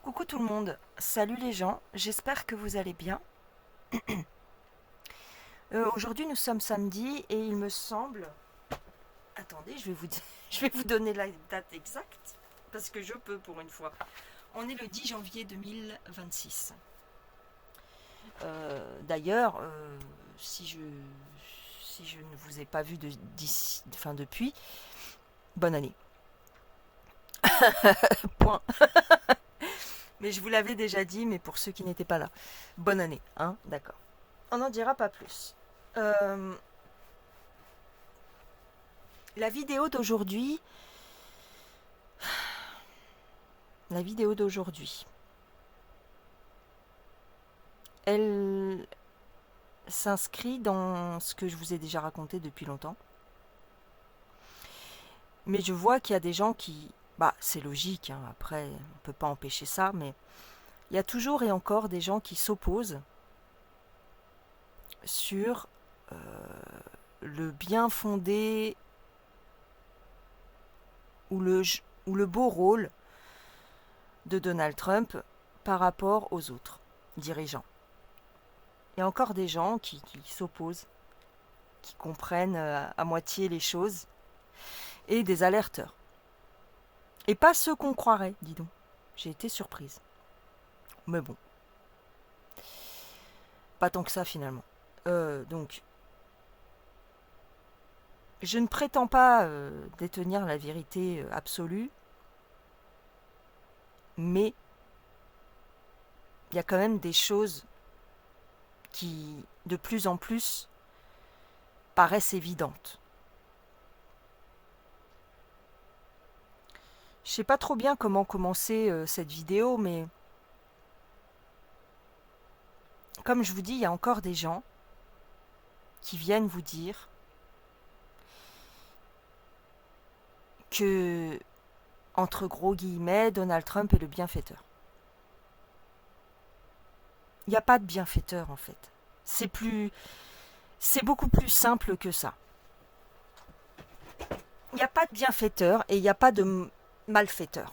Coucou tout le monde, salut les gens, j'espère que vous allez bien. Aujourd'hui nous sommes samedi et il me semble... Attendez, je vais vous donner la date exacte, parce que je peux pour une fois. On est le 10 janvier 2026. D'ailleurs, si je ne vous ai pas vu depuis, bonne année. Point. Mais je vous l'avais déjà dit, mais pour ceux qui n'étaient pas là, bonne année, hein, d'accord. On n'en dira pas plus. Euh, la vidéo d'aujourd'hui, la vidéo d'aujourd'hui, elle s'inscrit dans ce que je vous ai déjà raconté depuis longtemps. Mais je vois qu'il y a des gens qui... Bah, c'est logique, hein, après, on ne peut pas empêcher ça, mais il y a toujours et encore des gens qui s'opposent sur le bien fondé ou le beau rôle de Donald Trump par rapport aux autres dirigeants. Il y a encore des gens qui s'opposent, qui comprennent à moitié les choses, et des alerteurs. Et pas ceux qu'on croirait, dis donc. J'ai été surprise. Mais bon. Pas tant que ça finalement. Donc, je ne prétends pas détenir la vérité absolue, mais il y a quand même des choses qui, de plus en plus, paraissent évidentes. Je sais pas trop bien comment commencer cette vidéo, mais comme je vous dis, il y a encore des gens qui viennent vous dire que, entre gros guillemets, Donald Trump est le bienfaiteur. Il n'y a pas de bienfaiteur en fait. C'est beaucoup plus simple que ça. Il n'y a pas de bienfaiteur et il n'y a pas de malfaiteur.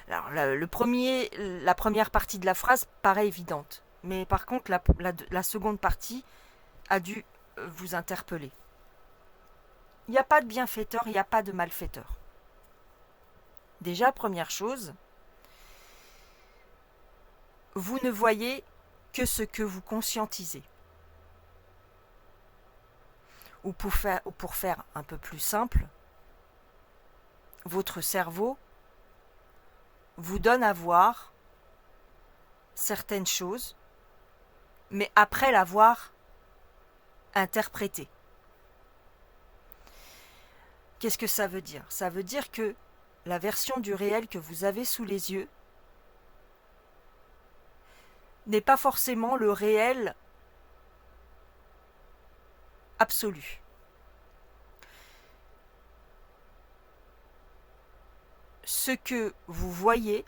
Alors, la première partie de la phrase paraît évidente, mais par contre, la seconde partie a dû vous interpeller. Il n'y a pas de bienfaiteur, il n'y a pas de malfaiteur. Déjà, première chose, vous ne voyez que ce que vous conscientisez. Ou pour faire un peu plus simple, votre cerveau vous donne à voir certaines choses, mais après l'avoir interprétée. Qu'est-ce que ça veut dire ? Ça veut dire que la version du réel que vous avez sous les yeux n'est pas forcément le réel absolu. Ce que vous voyez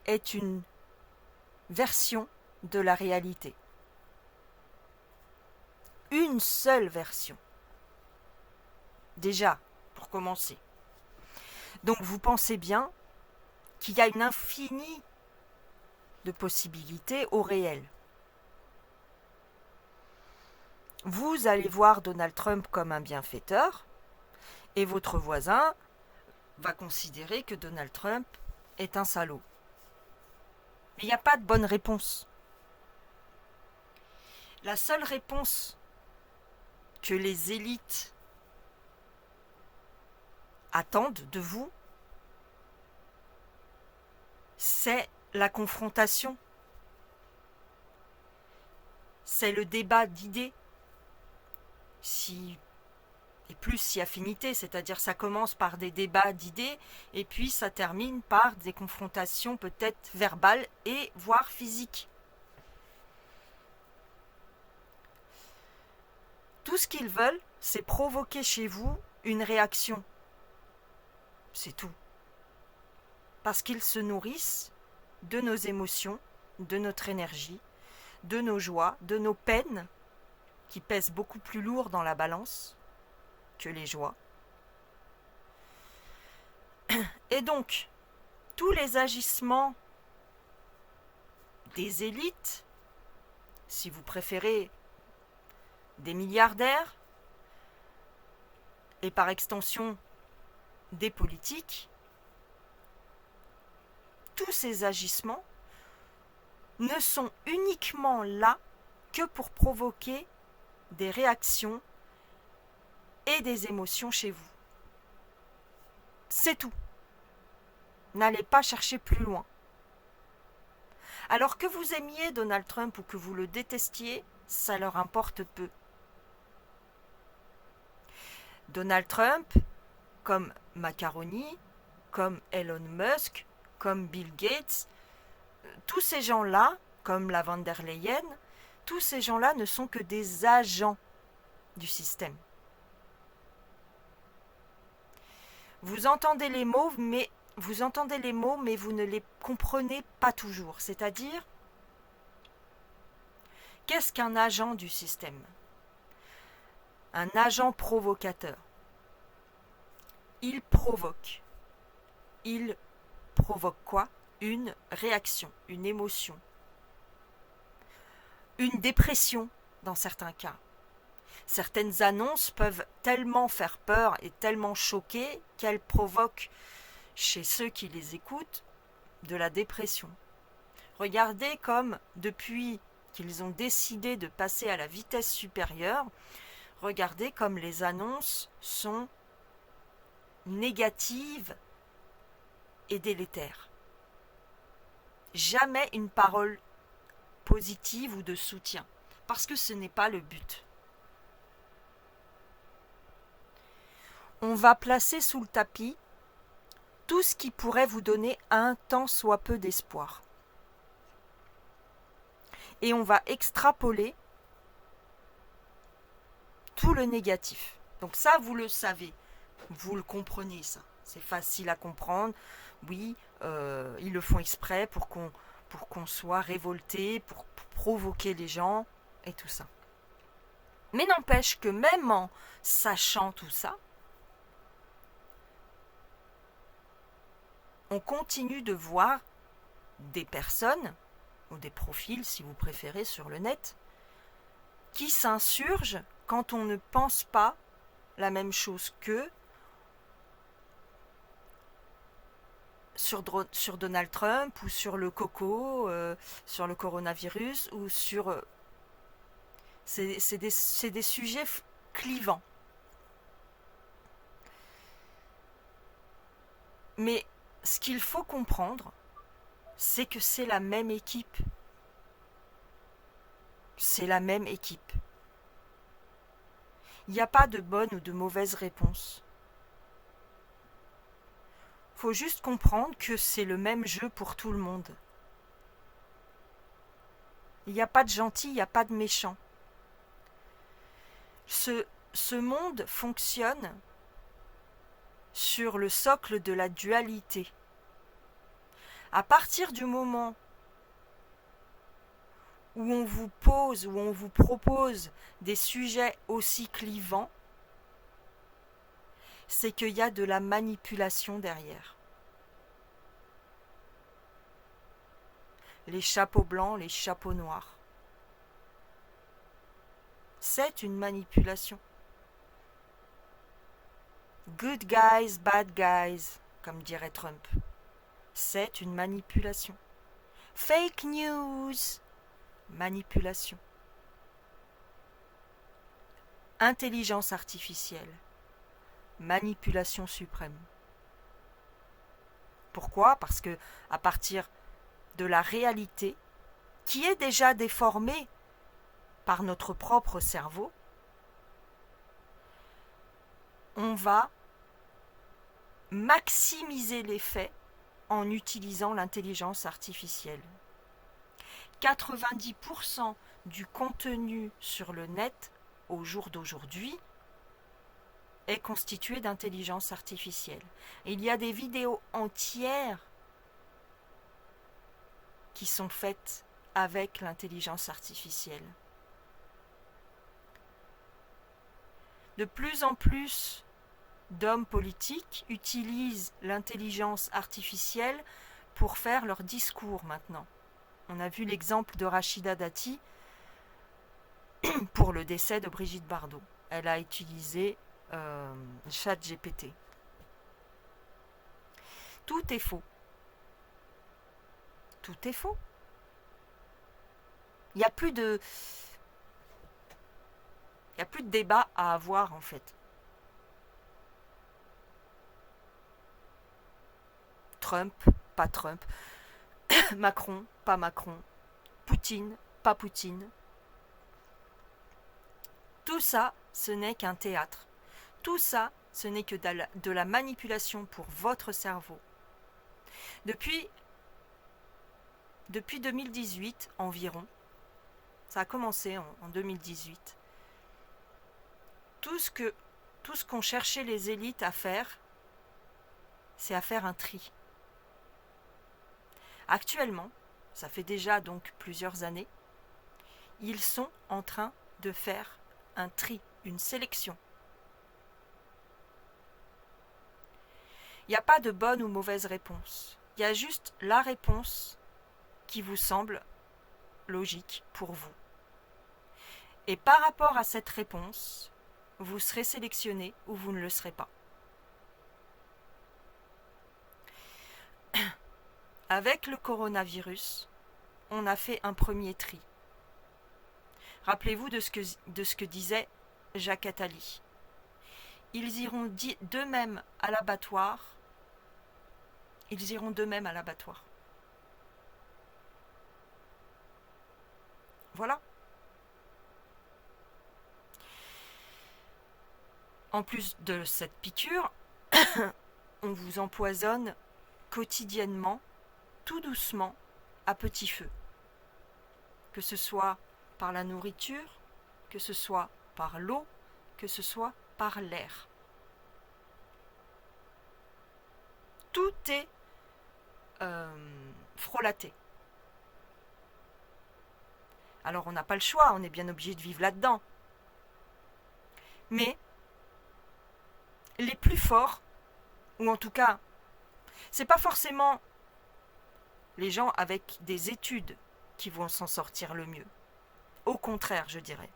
est une version de la réalité. Une seule version. Déjà, pour commencer. Donc vous pensez bien qu'il y a une infinie de possibilités au réel. Vous allez voir Donald Trump comme un bienfaiteur et votre voisin va considérer que Donald Trump est un salaud. Mais il n'y a pas de bonne réponse. La seule réponse que les élites attendent de vous, c'est la confrontation. C'est le débat d'idées. Et plus si affinité, c'est-à-dire ça commence par des débats d'idées et puis ça termine par des confrontations peut-être verbales et voire physiques. Tout ce qu'ils veulent, c'est provoquer chez vous une réaction. C'est tout. Parce qu'ils se nourrissent de nos émotions, de notre énergie, de nos joies, de nos peines, qui pèsent beaucoup plus lourd dans la balance que les joies. Et donc, tous les agissements des élites, si vous préférez des milliardaires, et par extension des politiques, tous ces agissements ne sont uniquement là que pour provoquer des réactions et des émotions chez vous. C'est tout. N'allez pas chercher plus loin. Alors que vous aimiez Donald Trump ou que vous le détestiez, ça leur importe peu. Donald Trump, comme Macaroni, comme Elon Musk, comme Bill Gates, tous ces gens-là, comme la von der Leyen, tous ces gens-là ne sont que des agents du système. Vous entendez les mots, mais vous ne les comprenez pas toujours. C'est-à-dire, qu'est-ce qu'un agent du système? Un agent provocateur. Il provoque. Il provoque quoi? Une réaction, une émotion. Une dépression dans certains cas. Certaines annonces peuvent tellement faire peur et tellement choquer qu'elles provoquent chez ceux qui les écoutent de la dépression. Regardez comme depuis qu'ils ont décidé de passer à la vitesse supérieure, regardez comme les annonces sont négatives et délétères. Jamais une parole positive ou de soutien, parce que ce n'est pas le but. On va placer sous le tapis tout ce qui pourrait vous donner un tant soit peu d'espoir. Et on va extrapoler tout le négatif. Donc ça, vous le savez, vous le comprenez ça. C'est facile à comprendre. Oui, ils le font exprès pour qu'on soit révolté, pour provoquer les gens et tout ça. Mais n'empêche que même en sachant tout ça, on continue de voir des personnes, ou des profils si vous préférez sur le net, qui s'insurgent quand on ne pense pas la même chose qu'eux sur Donald Trump ou sur le coco, sur le coronavirus ou sur... C'est des sujets clivants. Mais ce qu'il faut comprendre, c'est que c'est la même équipe. C'est la même équipe. Il n'y a pas de bonne ou de mauvaise réponse. Il faut juste comprendre que c'est le même jeu pour tout le monde. Il n'y a pas de gentil, il n'y a pas de méchant. Ce monde fonctionne sur le socle de la dualité. À partir du moment où on vous pose, où on vous propose des sujets aussi clivants, c'est qu'il y a de la manipulation derrière. Les chapeaux blancs, les chapeaux noirs. C'est une manipulation. Good guys, bad guys, comme dirait Trump. C'est une manipulation. Fake news, manipulation. Intelligence artificielle, manipulation suprême. Pourquoi? Parce que à partir de la réalité, qui est déjà déformée par notre propre cerveau, on va maximiser l'effet en utilisant l'intelligence artificielle. 90% du contenu sur le net au jour d'aujourd'hui est constitué d'intelligence artificielle. Et il y a des vidéos entières qui sont faites avec l'intelligence artificielle. De plus en plus d'hommes politiques utilisent l'intelligence artificielle pour faire leur discours maintenant. On a vu l'exemple de Rachida Dati pour le décès de Brigitte Bardot. Elle a utilisé ChatGPT. Tout est faux. Tout est faux. Il n'y a plus de débat à avoir en fait. Trump, pas Trump. Macron, pas Macron. Poutine, pas Poutine. Tout ça, ce n'est qu'un théâtre. Tout ça, ce n'est que de la manipulation pour votre cerveau. Depuis 2018 environ, ça a commencé en 2018, tout ce qu'ont cherché les élites à faire, c'est à faire un tri. Actuellement, ça fait déjà donc plusieurs années, ils sont en train de faire un tri, une sélection. Il n'y a pas de bonne ou mauvaise réponse. Il y a juste la réponse qui vous semble logique pour vous. Et par rapport à cette réponse, vous serez sélectionné ou vous ne le serez pas. Avec le coronavirus, on a fait un premier tri. Rappelez-vous de ce que disait Jacques Attali. Ils iront d'eux-mêmes à l'abattoir. Ils iront d'eux-mêmes à l'abattoir. Voilà. En plus de cette piqûre, on vous empoisonne quotidiennement, tout doucement, à petit feu. Que ce soit par la nourriture, que ce soit par l'eau, que ce soit par l'air. Tout est frelaté. Alors on n'a pas le choix, on est bien obligé de vivre là-dedans. Mais les plus forts, ou en tout cas, c'est pas forcément les gens avec des études qui vont s'en sortir le mieux. Au contraire, je dirais.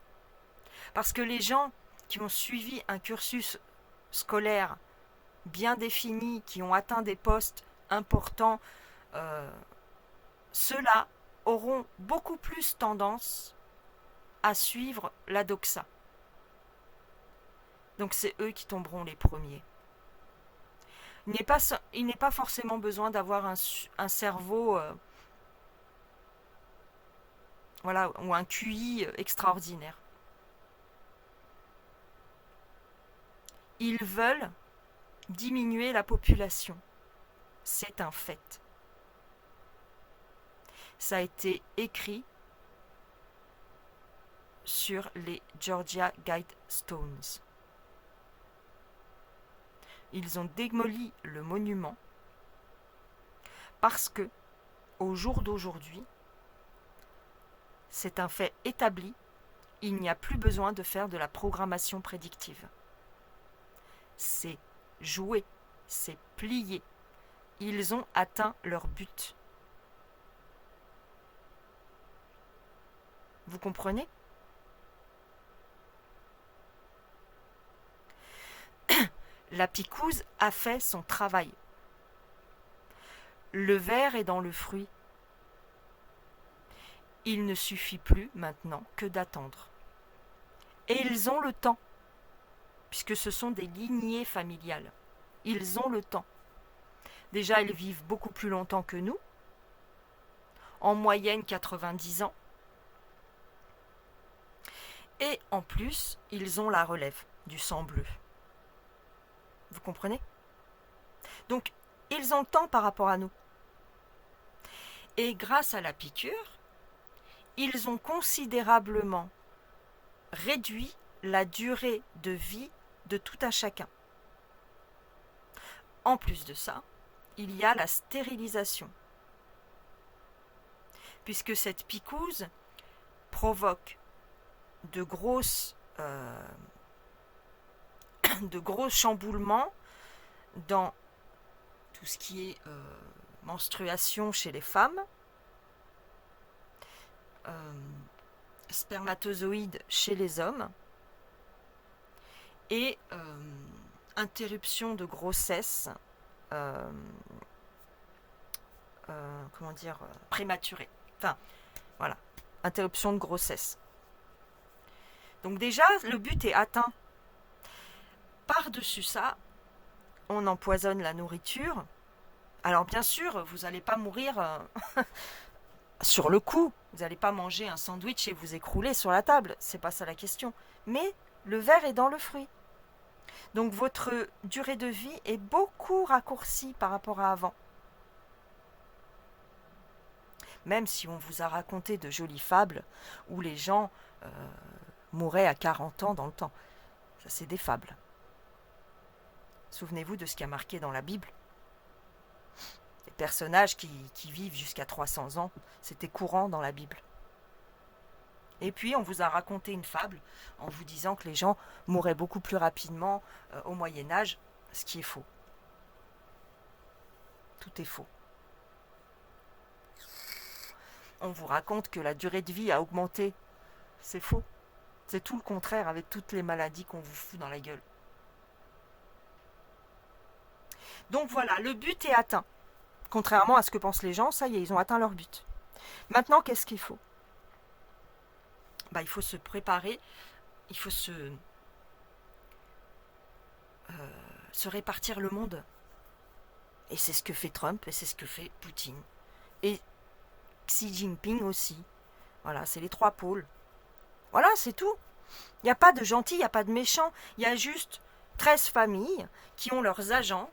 Parce que les gens qui ont suivi un cursus scolaire bien défini, qui ont atteint des postes importants, ceux-là auront beaucoup plus tendance à suivre la doxa. Donc c'est eux qui tomberont les premiers. Il n'est pas forcément besoin d'avoir un cerveau ou un QI extraordinaire. Ils veulent diminuer la population. C'est un fait. Ça a été écrit sur les Georgia Guidestones. Ils ont démoli le monument parce que, au jour d'aujourd'hui, c'est un fait établi, il n'y a plus besoin de faire de la programmation prédictive. C'est joué, c'est plié. Ils ont atteint leur but. Vous comprenez ? La picouse a fait son travail. Le ver est dans le fruit. Il ne suffit plus maintenant que d'attendre. Et ils ont le temps, puisque ce sont des lignées familiales. Ils ont le temps. Déjà, ils vivent beaucoup plus longtemps que nous, en moyenne 90 ans. Et en plus, ils ont la relève du sang bleu. Vous comprenez ? Donc, ils ont le temps par rapport à nous. Et grâce à la piqûre, ils ont considérablement réduit la durée de vie de tout un chacun. En plus de ça, il y a la stérilisation. Puisque cette picouse provoque de grosses de gros chamboulements dans tout ce qui est menstruation chez les femmes, spermatozoïdes chez les hommes, et interruption de grossesse prématurée. Enfin, voilà, interruption de grossesse. Donc déjà, le but est atteint. Par-dessus ça, on empoisonne la nourriture. Alors bien sûr, vous n'allez pas mourir sur le coup. Vous n'allez pas manger un sandwich et vous écrouler sur la table. C'est pas ça la question. Mais le verre est dans le fruit. Donc votre durée de vie est beaucoup raccourcie par rapport à avant. Même si on vous a raconté de jolies fables où les gens mouraient à 40 ans dans le temps. Ça, c'est des fables. Souvenez-vous de ce qui a marqué dans la Bible. Les personnages qui vivent jusqu'à 300 ans, c'était courant dans la Bible. Et puis, on vous a raconté une fable en vous disant que les gens mouraient beaucoup plus rapidement au Moyen-Âge, ce qui est faux. Tout est faux. On vous raconte que la durée de vie a augmenté. C'est faux. C'est tout le contraire avec toutes les maladies qu'on vous fout dans la gueule. Donc voilà, le but est atteint. Contrairement à ce que pensent les gens, ça y est, ils ont atteint leur but. Maintenant, qu'est-ce qu'il faut ? Il faut se préparer, il faut se répartir le monde. Et c'est ce que fait Trump, et c'est ce que fait Poutine. Et Xi Jinping aussi. Voilà, c'est les 3 pôles. Voilà, c'est tout. Il n'y a pas de gentils, il n'y a pas de méchants. Il y a juste 13 familles qui ont leurs agents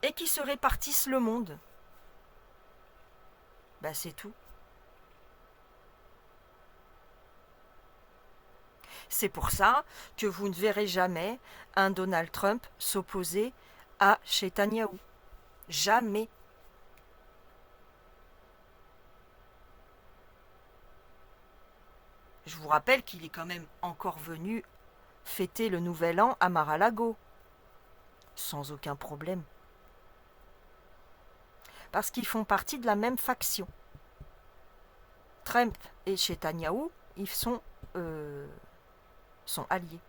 et qui se répartissent le monde. C'est tout. C'est pour ça que vous ne verrez jamais un Donald Trump s'opposer à Netanyahou. Jamais. Je vous rappelle qu'il est quand même encore venu fêter le Nouvel An à Mar-a-Lago. Sans aucun problème. Parce qu'ils font partie de la même faction. Trump et Netanyahou, ils sont alliés.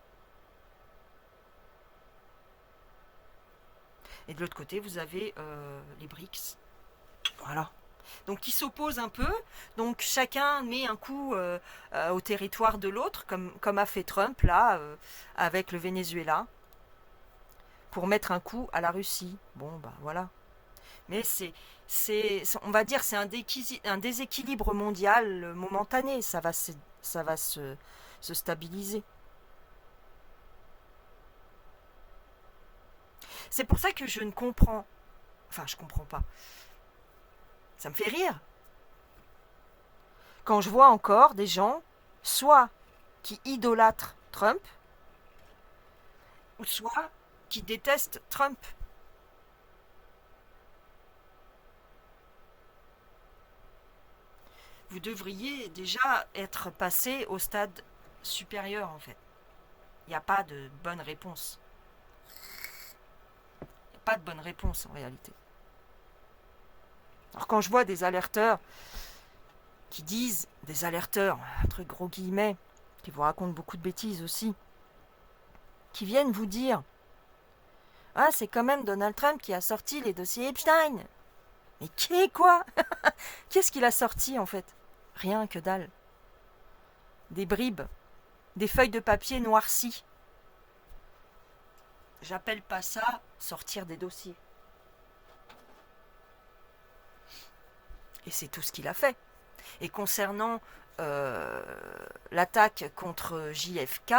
Et de l'autre côté, vous avez les BRICS. Voilà. Donc ils s'opposent un peu. Donc chacun met un coup au territoire de l'autre, comme a fait Trump là, avec le Venezuela, pour mettre un coup à la Russie. Bon, voilà. Mais on va dire, c'est un déséquilibre mondial momentané. Ça va se stabiliser. C'est pour ça que je ne comprends. Enfin, je comprends pas. Ça me fait rire. Quand je vois encore des gens, soit qui idolâtrent Trump, ou soit qui détestent Trump. Vous devriez déjà être passé au stade supérieur, en fait. Il n'y a pas de bonne réponse. Il n'y a pas de bonne réponse, en réalité. Alors quand je vois des alerteurs qui disent, des alerteurs, entre gros guillemets, qui vous racontent beaucoup de bêtises aussi, qui viennent vous dire « Ah, c'est quand même Donald Trump qui a sorti les dossiers Epstein !» Mais quoi Qu'est-ce qu'il a sorti, en fait ? Rien que dalle. Des bribes, des feuilles de papier noircies. J'appelle pas ça sortir des dossiers. Et c'est tout ce qu'il a fait. Et concernant l'attaque contre JFK,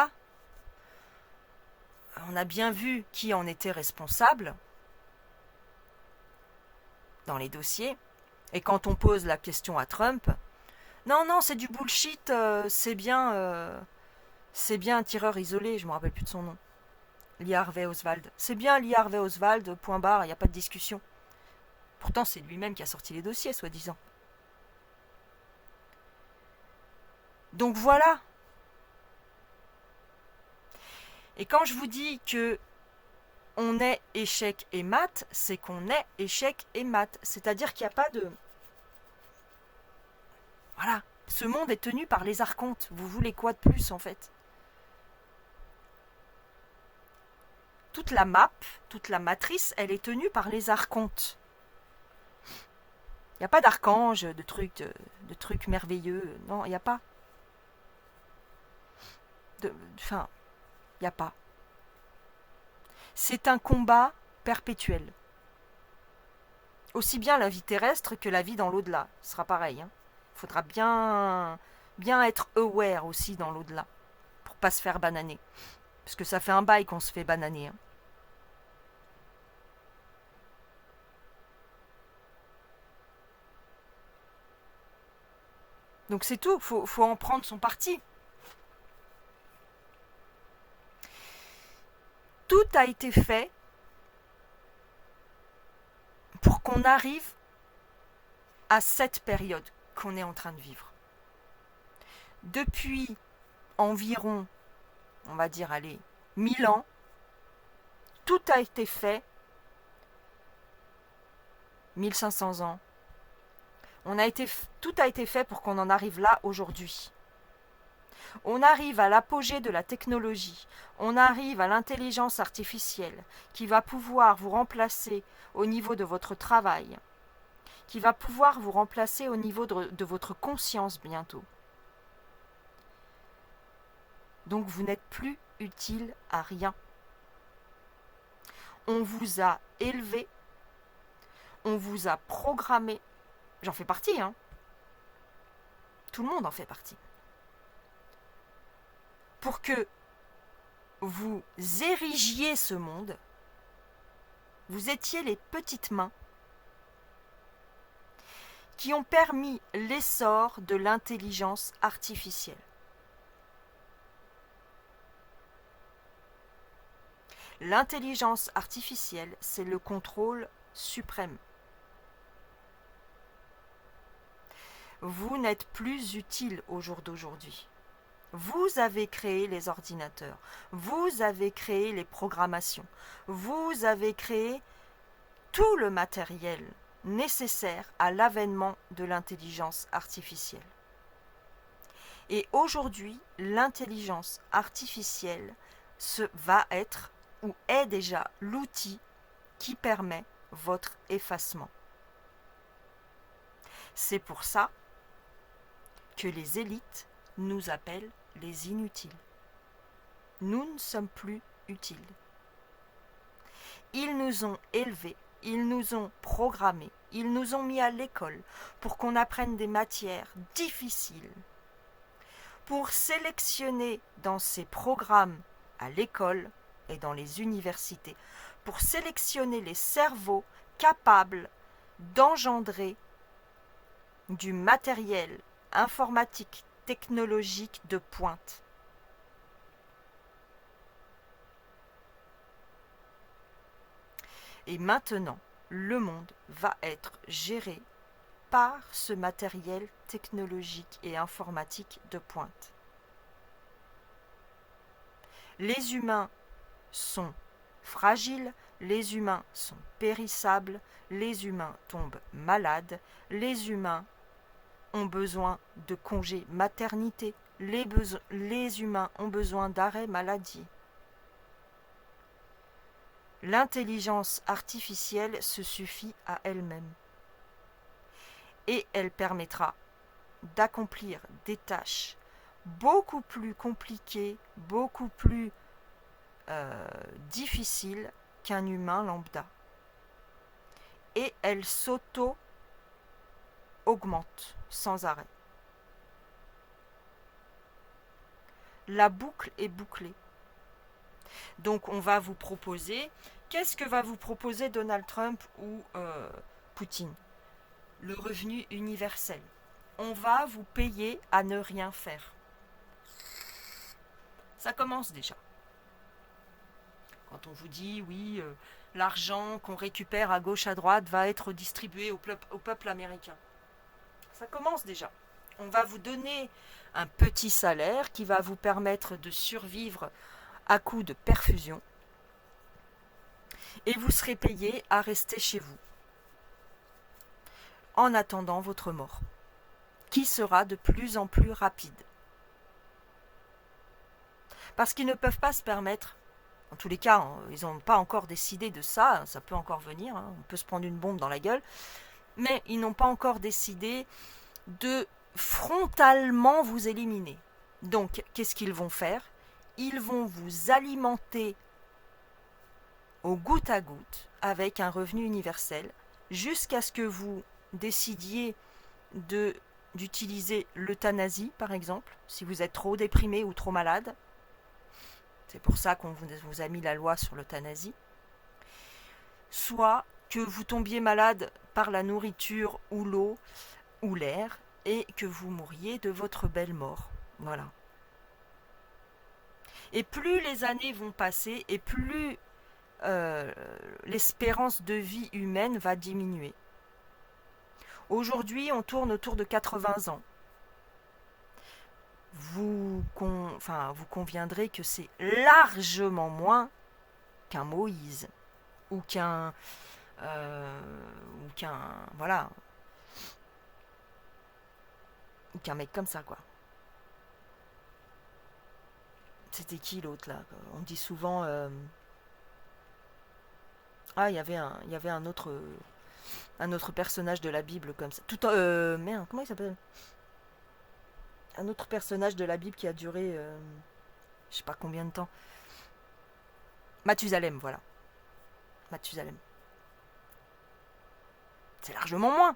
on a bien vu qui en était responsable dans les dossiers. Et quand on pose la question à Trump, non, c'est du bullshit, c'est bien un tireur isolé, je ne me rappelle plus de son nom. Lee Harvey Oswald. C'est bien Lee Harvey Oswald, point barre, il n'y a pas de discussion. Pourtant, c'est lui-même qui a sorti les dossiers, soi-disant. Donc voilà. Et quand je vous dis que on est échec et mat, c'est qu'on est échec et mat. C'est-à-dire qu'il n'y a pas de... Voilà. Ce monde est tenu par les archontes. Vous voulez quoi de plus, en fait? Toute la map, toute la matrice, elle est tenue par les archontes. Il n'y a pas d'archange, de trucs merveilleux. Non, il n'y a pas. Enfin, il n'y a pas. C'est un combat perpétuel. Aussi bien la vie terrestre que la vie dans l'au-delà. Ce sera pareil. Il faudra bien être aware aussi dans l'au-delà. Pour pas se faire bananer. Parce que ça fait un bail qu'on se fait bananer. Donc c'est tout. Faut en prendre son parti. Tout a été fait pour qu'on arrive à cette période qu'on est en train de vivre. Depuis environ, on va dire, 1000 ans, tout a été fait, 1500 ans, tout a été fait pour qu'on en arrive là aujourd'hui. On arrive à l'apogée de la technologie, on arrive à l'intelligence artificielle qui va pouvoir vous remplacer au niveau de votre travail, qui va pouvoir vous remplacer au niveau de votre conscience bientôt. Donc vous n'êtes plus utile à rien. On vous a élevé, on vous a programmé, j'en fais partie, tout le monde en fait partie, pour que vous érigiez ce monde, vous étiez les petites mains qui ont permis l'essor de l'intelligence artificielle. L'intelligence artificielle, c'est le contrôle suprême. Vous n'êtes plus utile au jour d'aujourd'hui. Vous avez créé les ordinateurs, vous avez créé les programmations, vous avez créé tout le matériel nécessaire à l'avènement de l'intelligence artificielle. Et aujourd'hui, l'intelligence artificielle va être ou est déjà l'outil qui permet votre effacement. C'est pour ça que les élites nous appellent les inutiles. Nous ne sommes plus utiles. Ils nous ont élevés, ils nous ont programmés, ils nous ont mis à l'école pour qu'on apprenne des matières difficiles, pour sélectionner dans ces programmes à l'école et dans les universités, pour sélectionner les cerveaux capables d'engendrer du matériel informatique, technologique de pointe. Et maintenant, le monde va être géré par ce matériel technologique et informatique de pointe. Les humains sont fragiles, les humains sont périssables, les humains tombent malades, les humains ont besoin de congés maternité, les humains ont besoin d'arrêt maladie. L'intelligence artificielle se suffit à elle-même et elle permettra d'accomplir des tâches beaucoup plus compliquées, beaucoup plus difficiles qu'un humain lambda. Et elle s'auto-augmente sans arrêt. La boucle est bouclée. Donc on va vous proposer, qu'est-ce que va vous proposer Donald Trump ou Poutine? Le revenu universel. On va vous payer à ne rien faire. Ça commence déjà. Quand on vous dit, oui, l'argent qu'on récupère à gauche, à droite va être distribué au peuple américain. Ça commence déjà. On va vous donner un petit salaire qui va vous permettre de survivre à coup de perfusion, et vous serez payé à rester chez vous en attendant votre mort, qui sera de plus en plus rapide. Parce qu'ils ne peuvent pas se permettre, en tous les cas, ils n'ont pas encore décidé de ça, ça peut encore venir, on peut se prendre une bombe dans la gueule, mais ils n'ont pas encore décidé de frontalement vous éliminer. Donc, qu'est-ce qu'ils vont faire? Ils vont vous alimenter au goutte à goutte avec un revenu universel jusqu'à ce que vous décidiez d'utiliser l'euthanasie, par exemple, si vous êtes trop déprimé ou trop malade. C'est pour ça qu'on vous a mis la loi sur l'euthanasie. Soit que vous tombiez malade par la nourriture ou l'eau ou l'air et que vous mouriez de votre belle mort. Voilà. Et plus les années vont passer et plus l'espérance de vie humaine va diminuer. Aujourd'hui, on tourne autour de 80 ans. Vous conviendrez que c'est largement moins qu'un Moïse ou qu'un voilà, ou qu'un mec comme ça, quoi. C'était qui l'autre là? On dit souvent il y avait un autre personnage de la Bible comme ça. Merde, comment il s'appelle? Un autre personnage de la Bible qui a duré je sais pas combien de temps. Mathusalem, voilà. Mathusalem. C'est largement moins.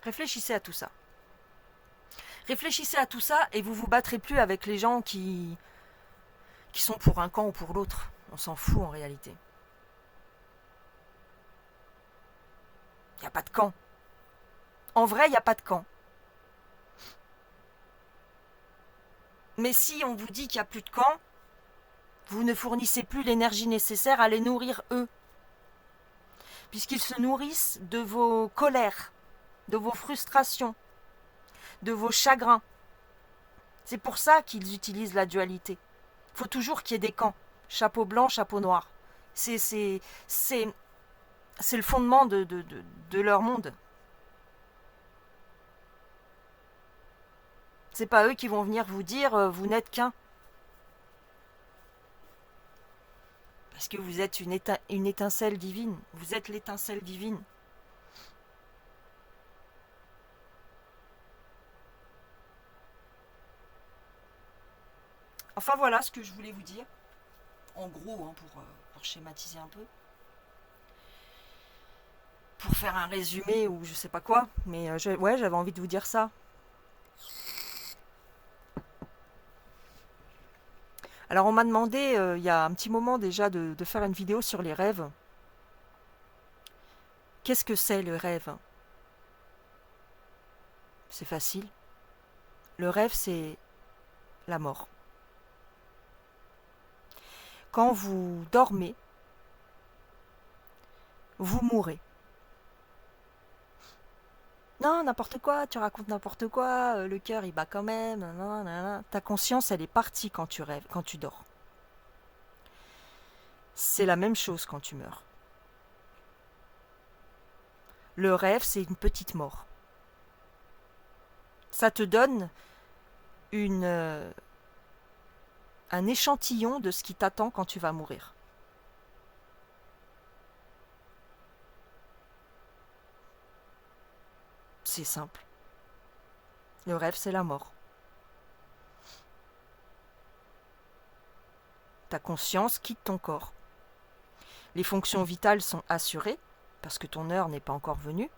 Réfléchissez à tout ça. Réfléchissez à tout ça et vous vous battrez plus avec les gens qui sont pour un camp ou pour l'autre. On s'en fout en réalité. Il n'y a pas de camp. En vrai, il n'y a pas de camp. Mais si on vous dit qu'il n'y a plus de camp, vous ne fournissez plus l'énergie nécessaire à les nourrir eux. Puisqu'ils se nourrissent de vos colères, de vos frustrations, de vos chagrins. C'est pour ça qu'ils utilisent la dualité. Il faut toujours qu'il y ait des camps. Chapeau blanc, chapeau noir. C'est le fondement de leur monde. C'est pas eux qui vont venir vous dire vous n'êtes qu'un. Parce que vous êtes une étincelle divine. Vous êtes l'étincelle divine. Enfin voilà ce que je voulais vous dire. En gros, pour schématiser un peu. Pour faire un résumé ou je sais pas quoi. Mais j'avais envie de vous dire ça. Alors on m'a demandé il y a un petit moment déjà de faire une vidéo sur les rêves. Qu'est-ce que c'est le rêve? C'est facile. Le rêve, c'est la mort. Quand vous dormez, vous mourrez. Non, n'importe quoi, tu racontes n'importe quoi, le cœur il bat quand même, nanana. Ta conscience elle est partie quand tu rêves, quand tu dors. C'est la même chose quand tu meurs. Le rêve c'est une petite mort. Ça te donne un échantillon de ce qui t'attend quand tu vas mourir. C'est simple. Le rêve, c'est la mort. Ta conscience quitte ton corps. Les fonctions vitales sont assurées, parce que ton heure n'est pas encore venue.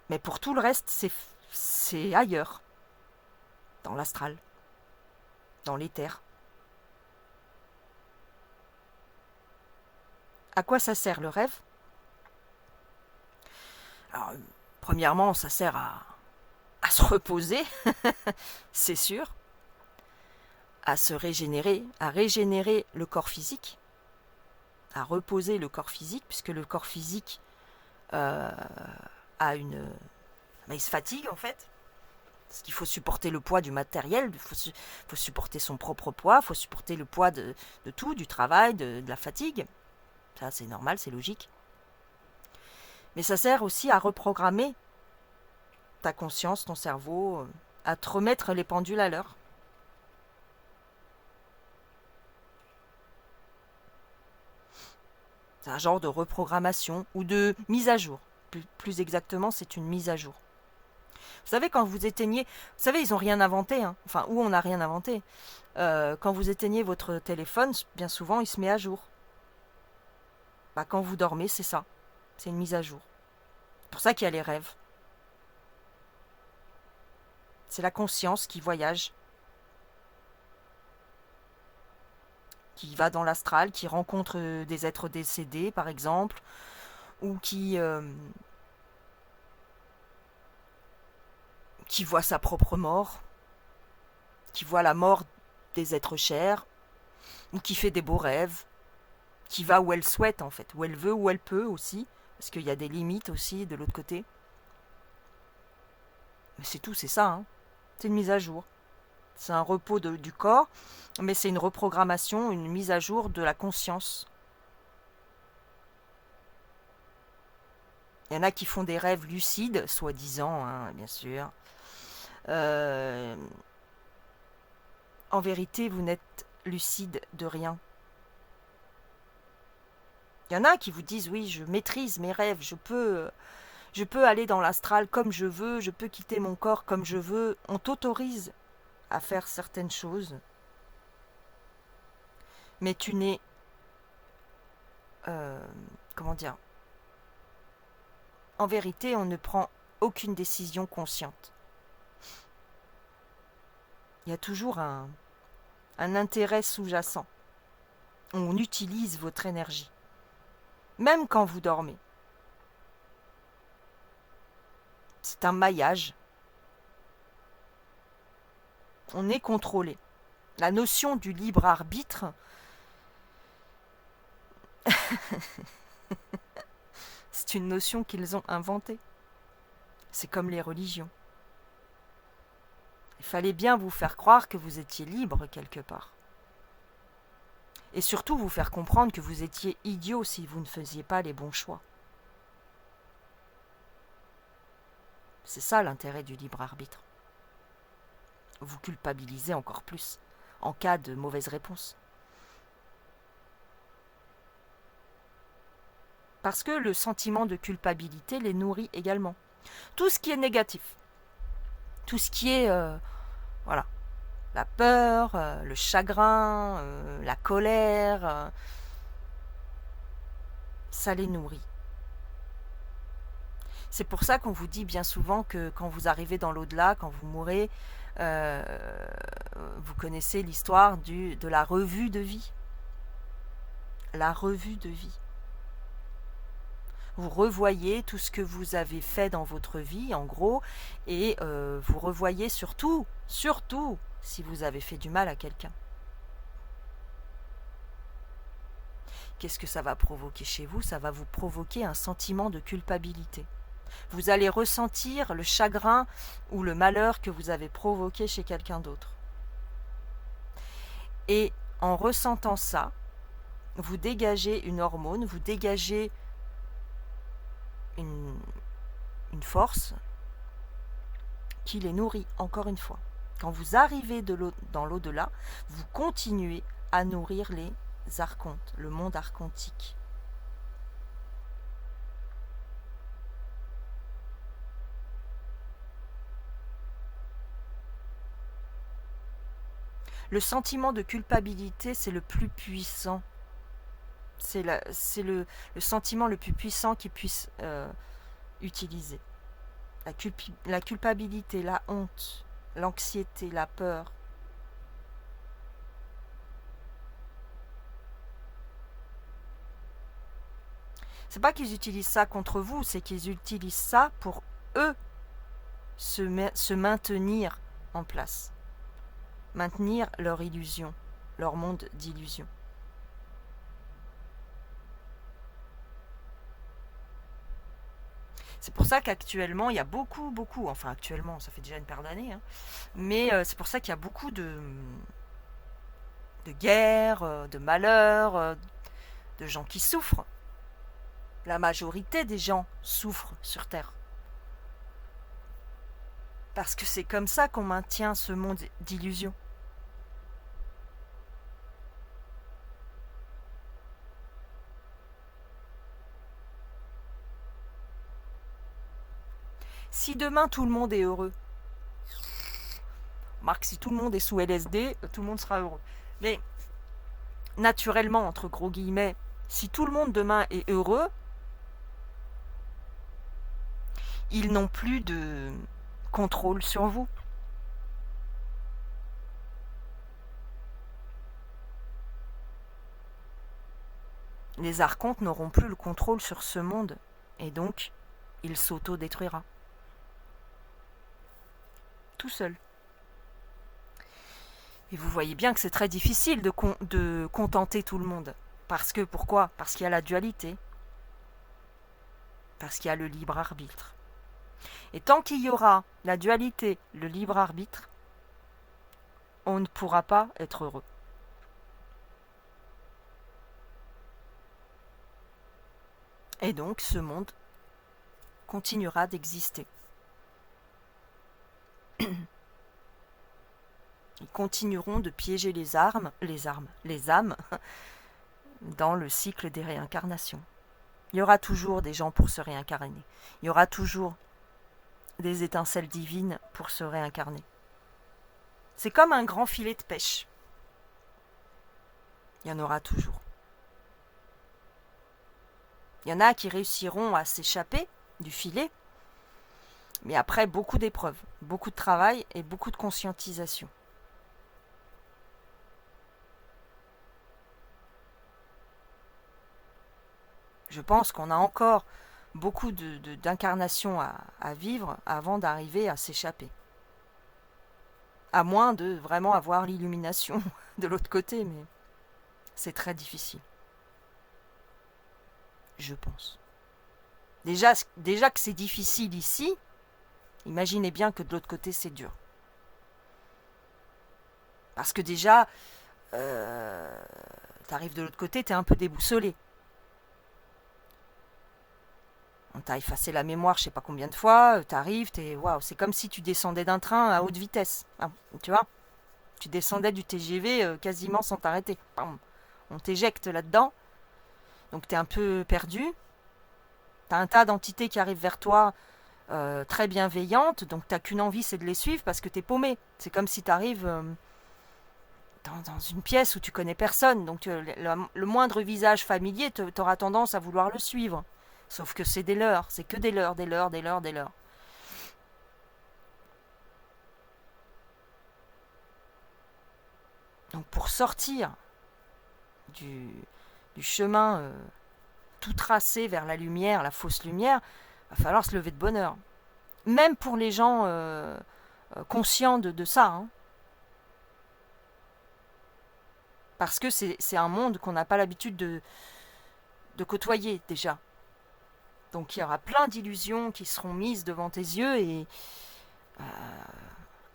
Mais pour tout le reste, c'est ailleurs. Dans l'astral. Dans l'éther. À quoi ça sert le rêve? Alors, premièrement, ça sert à se reposer, c'est sûr, à se régénérer, à régénérer le corps physique, à reposer le corps physique, puisque le corps physique il se fatigue en fait. Parce qu'il faut supporter le poids du matériel, faut supporter son propre poids, il faut supporter le poids de tout, du travail, de la fatigue. Ça, c'est normal, c'est logique. Mais ça sert aussi à reprogrammer ta conscience, ton cerveau, à te remettre les pendules à l'heure. C'est un genre de reprogrammation ou de mise à jour. Plus exactement, c'est une mise à jour. Vous savez, quand vous éteignez... Vous savez, ils n'ont rien inventé. Hein. Enfin, ou on n'a rien inventé. Quand vous éteignez votre téléphone, bien souvent, il se met à jour. Bah, quand vous dormez, c'est ça. C'est une mise à jour. C'est pour ça qu'il y a les rêves. C'est la conscience qui voyage. Qui va dans l'astral, qui rencontre des êtres décédés, par exemple. Ou qui voit sa propre mort, qui voit la mort des êtres chers, ou qui fait des beaux rêves, qui va où elle souhaite en fait, où elle veut, où elle peut aussi, parce qu'il y a des limites aussi de l'autre côté. Mais c'est tout, c'est ça, hein. C'est une mise à jour. C'est un repos du corps, mais c'est une reprogrammation, une mise à jour de la conscience. Il y en a qui font des rêves lucides, soi-disant, hein, bien sûr. En vérité, vous n'êtes lucide de rien. Il y en a qui vous disent, oui, je maîtrise mes rêves, je peux aller dans l'astral comme je veux, je peux quitter mon corps comme je veux. On t'autorise à faire certaines choses. Mais tu n'es... comment dire ? En vérité, on ne prend aucune décision consciente. Il y a toujours un intérêt sous-jacent. On utilise votre énergie. Même quand vous dormez. C'est un maillage. On est contrôlé. La notion du libre arbitre, c'est une notion qu'ils ont inventée. C'est comme les religions. Il fallait bien vous faire croire que vous étiez libre quelque part. Et surtout vous faire comprendre que vous étiez idiot si vous ne faisiez pas les bons choix. C'est ça l'intérêt du libre arbitre. Vous culpabilisez encore plus en cas de mauvaise réponse. Parce que le sentiment de culpabilité les nourrit également. Tout ce qui est négatif, tout ce qui est voilà, la peur, le chagrin, la colère, ça les nourrit. C'est pour ça qu'on vous dit bien souvent que quand vous arrivez dans l'au-delà, quand vous mourrez, vous connaissez l'histoire de la revue de vie. La revue de vie. Vous revoyez tout ce que vous avez fait dans votre vie, en gros, et vous revoyez surtout si vous avez fait du mal à quelqu'un. Qu'est-ce que ça va provoquer chez vous ? Ça va vous provoquer un sentiment de culpabilité. Vous allez ressentir le chagrin ou le malheur que vous avez provoqué chez quelqu'un d'autre. Et en ressentant ça, vous dégagez une hormone, vous dégagez une force qui les nourrit, encore une fois. Quand vous arrivez dans l'au-delà, vous continuez à nourrir les archontes, le monde archontique. Le sentiment de culpabilité, c'est le plus puissant. C'est le sentiment le plus puissant qu'ils puissent utiliser. La culpabilité, la honte, l'anxiété, la peur. C'est pas qu'ils utilisent ça contre vous, c'est qu'ils utilisent ça pour eux se maintenir en place. Maintenir leur illusion, leur monde d'illusion. C'est pour ça qu'actuellement, il y a beaucoup, enfin actuellement, ça fait déjà une paire d'années, hein, mais c'est pour ça qu'il y a beaucoup de guerres, de malheurs, de gens qui souffrent. La majorité des gens souffrent sur Terre. Parce que c'est comme ça qu'on maintient ce monde d'illusions. Si demain tout le monde est heureux, Marc, si tout le monde est sous LSD, tout le monde sera heureux. Mais naturellement, entre gros guillemets, si tout le monde demain est heureux, ils n'ont plus de contrôle sur vous. Les archontes n'auront plus le contrôle sur ce monde, et donc, il s'auto-détruira. Tout seul. Et vous voyez bien que c'est très difficile de contenter tout le monde. Parce que, pourquoi? Parce qu'il y a la dualité. Parce qu'il y a le libre arbitre. Et tant qu'il y aura la dualité, le libre arbitre, on ne pourra pas être heureux. Et donc, ce monde continuera d'exister. Ils continueront de piéger les âmes, dans le cycle des réincarnations. Il y aura toujours des gens pour se réincarner. Il y aura toujours des étincelles divines pour se réincarner. C'est comme un grand filet de pêche. Il y en aura toujours. Il y en a qui réussiront à s'échapper du filet, mais après beaucoup d'épreuves, beaucoup de travail et beaucoup de conscientisation. Je pense qu'on a encore beaucoup d'incarnations à vivre avant d'arriver à s'échapper. À moins de vraiment avoir l'illumination de l'autre côté, mais c'est très difficile. Je pense. Déjà que c'est difficile ici, imaginez bien que de l'autre côté c'est dur. Parce que déjà, t'arrives de l'autre côté, t'es un peu déboussolé. On t'a effacé la mémoire je sais pas combien de fois, t'arrives, waouh, c'est comme si tu descendais d'un train à haute vitesse. Ah, tu vois, tu descendais du TGV quasiment sans t'arrêter. Bam. On t'éjecte là-dedans, donc t'es un peu perdu. T'as un tas d'entités qui arrivent vers toi, très bienveillantes, donc t'as qu'une envie, c'est de les suivre parce que t'es paumé. C'est comme si t'arrives dans une pièce où tu connais personne, donc le moindre visage familier, t'auras tendance à vouloir le suivre. Sauf que c'est des leurs, c'est que des leurs. Donc pour sortir du chemin tout tracé vers la lumière, la fausse lumière, il va falloir se lever de bonne heure. Même pour les gens conscients de ça. Hein. Parce que c'est un monde qu'on n'a pas l'habitude de côtoyer déjà. Donc il y aura plein d'illusions qui seront mises devant tes yeux et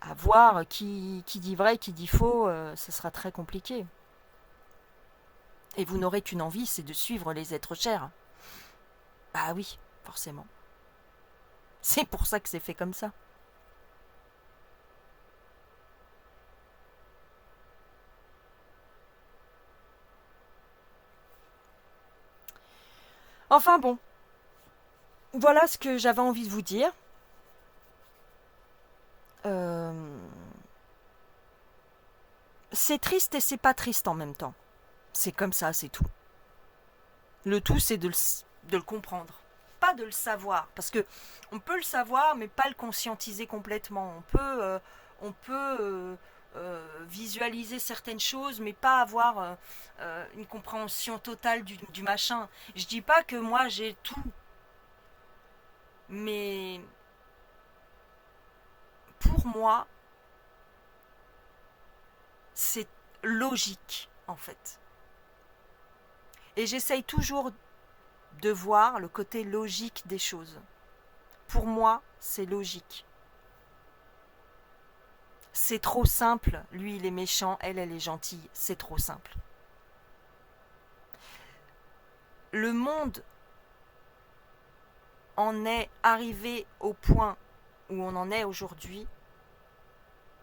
à voir qui dit vrai, qui dit faux, ce sera très compliqué. Et vous n'aurez qu'une envie, c'est de suivre les êtres chers. Bah oui, forcément. C'est pour ça que c'est fait comme ça. Enfin bon, voilà ce que j'avais envie de vous dire. C'est triste et c'est pas triste en même temps. C'est comme ça, c'est tout. Le tout, c'est de le comprendre. Pas de le savoir. Parce que on peut le savoir, mais pas le conscientiser complètement. On peut visualiser certaines choses, mais pas avoir une compréhension totale du machin. Je dis pas que moi j'ai tout. Mais pour moi, c'est logique, en fait. Et j'essaye toujours de voir le côté logique des choses. Pour moi, c'est logique. C'est trop simple. Lui, il est méchant, elle est gentille. C'est trop simple. Le monde en est arrivé au point où on en est aujourd'hui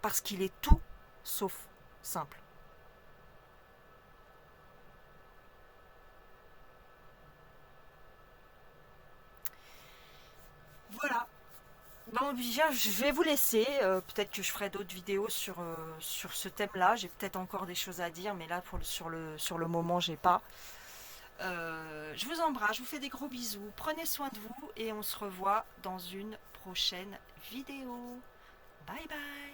parce qu'il est tout sauf simple. Voilà. Bon, bien, je vais vous laisser. Peut-être que je ferai d'autres vidéos sur ce thème-là. J'ai peut-être encore des choses à dire, mais là, sur le moment, j'ai pas. Je vous embrasse, je vous fais des gros bisous. Prenez soin de vous et on se revoit dans une prochaine vidéo. Bye bye.